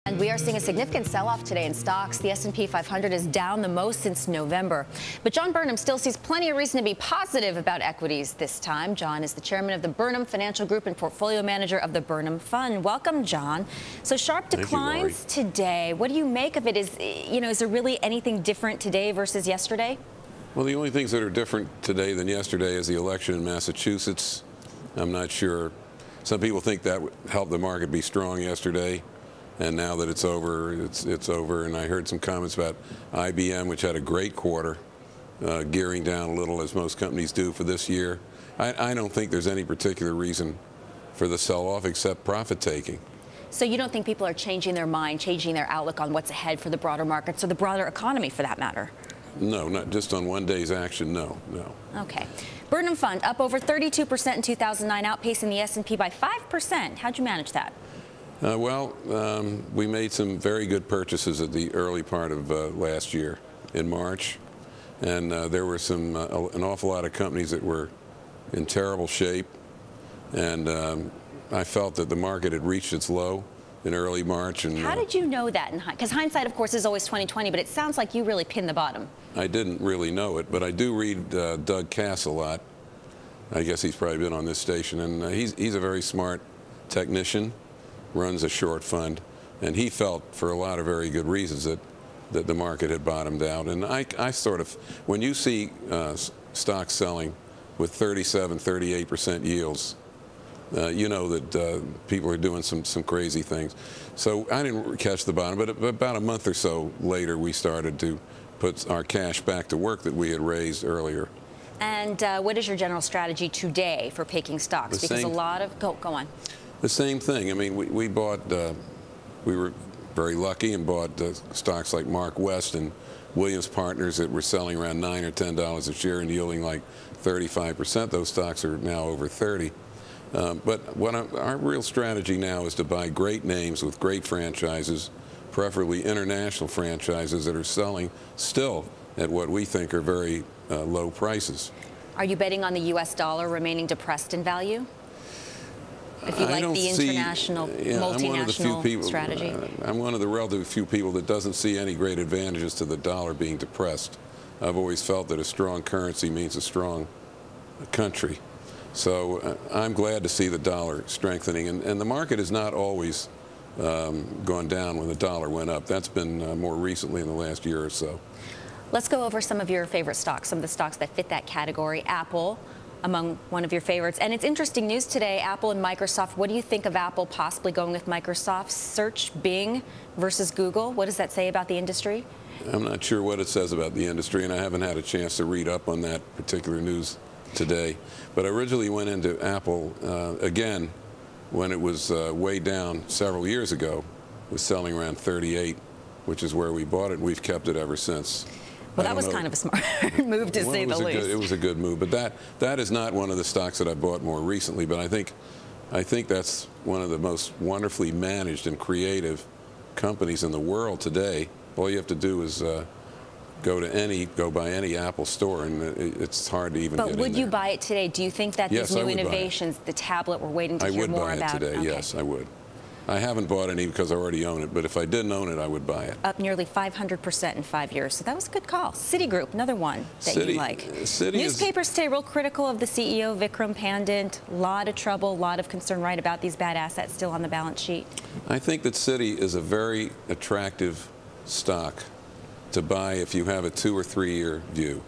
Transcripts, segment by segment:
And we are seeing a significant sell-off today in stocks. The S&P 500 is down the most since November. But Jon Burnham still sees plenty of reason to be positive about equities this time. Jon is the chairman of the Burnham Financial Group and portfolio manager of the Burnham Fund. Welcome, Jon. So sharp declines today. What do you make of it? Is there really anything different today versus yesterday? Well, the only things that are different today than yesterday is the election in Massachusetts. I'm not sure. Some people think that helped the market be strong yesterday. And now that it's over, it's over. And I heard some comments about IBM, which had a great quarter, gearing down a little, as most companies do for this year. I don't think there's any particular reason for the sell-off except profit-taking. So you don't think people are changing their mind, changing their outlook on what's ahead for the broader markets or the broader economy, for that matter? No, not just on one day's action, no. Okay. Burnham Fund up over 32% in 2009, outpacing the S&P by 5%. How'd you manage that? We made some very good purchases at the early part of last year in March, and there were an awful lot of companies that were in terrible shape, and I felt that the market had reached its low in early March. And how did you know that? Because hindsight, of course, is always 20/20, but it sounds like you really pinned the bottom. I didn't really know it, but I do read Doug Cass a lot. I guess he's probably been on this station, and he's a very smart technician. Runs a short fund, and he felt, for a lot of very good reasons, that the market had bottomed out. And I sort of, when you see stocks selling with 37, 38% yields, you know that people are doing some crazy things. So I didn't catch the bottom, but about a month or so later, we started to put our cash back to work that we had raised earlier. And what is your general strategy today for picking stocks? Because a lot of go on. The same thing. I mean, we bought, we were very lucky and bought stocks like Mark West and Williams Partners that were selling around $9 or $10 a share and yielding like 35%. Those stocks are now over 30. But our real strategy now is to buy great names with great franchises, preferably international franchises that are selling still at what we think are very low prices. Are you betting on the U.S. dollar remaining depressed in value? If you like the international, multinational strategy? I'm one of the relatively few people that doesn't see any great advantages to the dollar being depressed. I've always felt that a strong currency means a strong country. So I'm glad to see the dollar strengthening. And the market has not always gone down when the dollar went up. That's been more recently in the last year or so. Let's go over some of your favorite stocks, some of the stocks that fit that category. Apple, among one of your favorites. And it's interesting news today, Apple and Microsoft. What do you think of Apple possibly going with Microsoft? Search Bing versus Google. What does that say about the industry? I'm not sure what it says about the industry, and I haven't had a chance to read up on that particular news today. But I originally went into Apple, again, when it was way down several years ago. It was selling around 38, which is where we bought it, and we've kept it ever since. Well, that was kind of a smart move, to say the least. It was a good move, but that is not one of the stocks that I bought more recently. But I think that's one of the most wonderfully managed and creative companies in the world today. All you have to do is go by any Apple store, and it's hard to even get in there. But would you buy it today? Do you think that these new innovations, the tablet, we're waiting to hear more about? I would buy it today. Okay. Yes, I would. I haven't bought any because I already own it, but if I didn't own it, I would buy it. Up nearly 500% in 5 years, so that was a good call. Citigroup, another one that you like. Newspapers today real critical of the CEO, Vikram Pandit. A lot of trouble, a lot of concern, right, about these bad assets still on the balance sheet. I think that Citi is a very attractive stock to buy if you have a 2 or 3 year view.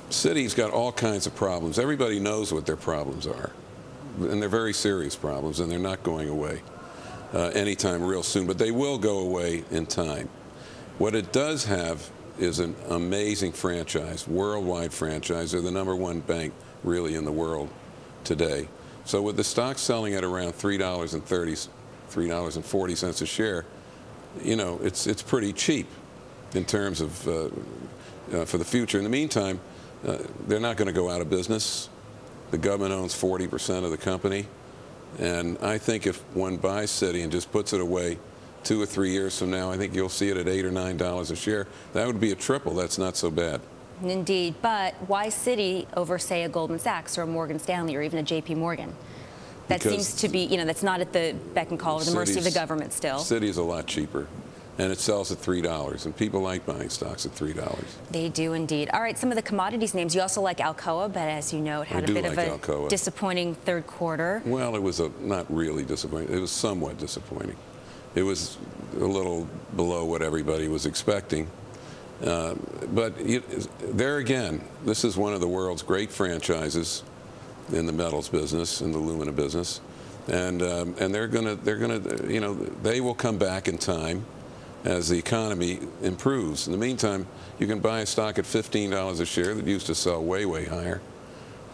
Citi's got all kinds of problems. Everybody knows what their problems are. And they're very serious problems, and they're not going away anytime real soon, but they will go away in time. What it does have is an amazing franchise, worldwide franchise. They're the #1 bank, really, in the world today. So with the stock selling at around $3.40 a share, you know, it's pretty cheap in terms of for the future. In the meantime, they're not going to go out of business. The government owns 40% of the company, and I think if one buys Citi and just puts it away 2 or 3 years from now, I think you'll see it at $8 or $9 a share. That would be a triple. That's not so bad. Indeed, but why Citi over, say, a Goldman Sachs or a Morgan Stanley or even a JP Morgan? That seems to be, that's not at the beck and call or the mercy of the government still. Citi is a lot cheaper, and it sells at $3, and people like buying stocks at $3. They do indeed. All right, some of the commodities names. You also like Alcoa, but as you know, it had a bit of a disappointing third quarter. Well, it was not really disappointing. It was somewhat disappointing. It was a little below what everybody was expecting. But there again, this is one of the world's great franchises in the metals business, in the alumina business, and they will come back in time as the economy improves. In the meantime, you can buy a stock at $15 a share that used to sell way, way higher.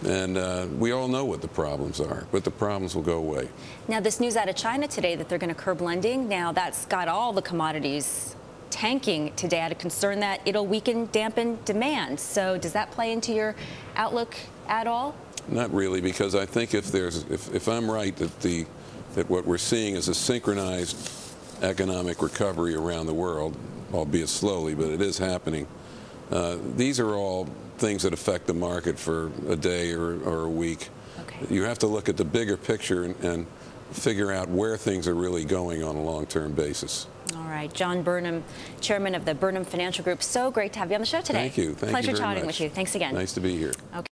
And we all know what the problems are, but the problems will go away. Now, this news out of China today that they're going to curb lending, now that's got all the commodities tanking today out of concern that it'll dampen demand. So does that play into your outlook at all? Not really, because I think if I'm right that what we're seeing is a synchronized economic recovery around the world, albeit slowly, but it is happening. These are all things that affect the market for a day or a week. Okay. You have to look at the bigger picture and figure out where things are really going on a long-term basis. All right, Jon Burnham, chairman of the Burnham Financial Group. So great to have you on the show today. Thank you. Thank you very much. Pleasure chatting with you. Thanks again. Nice to be here. Okay.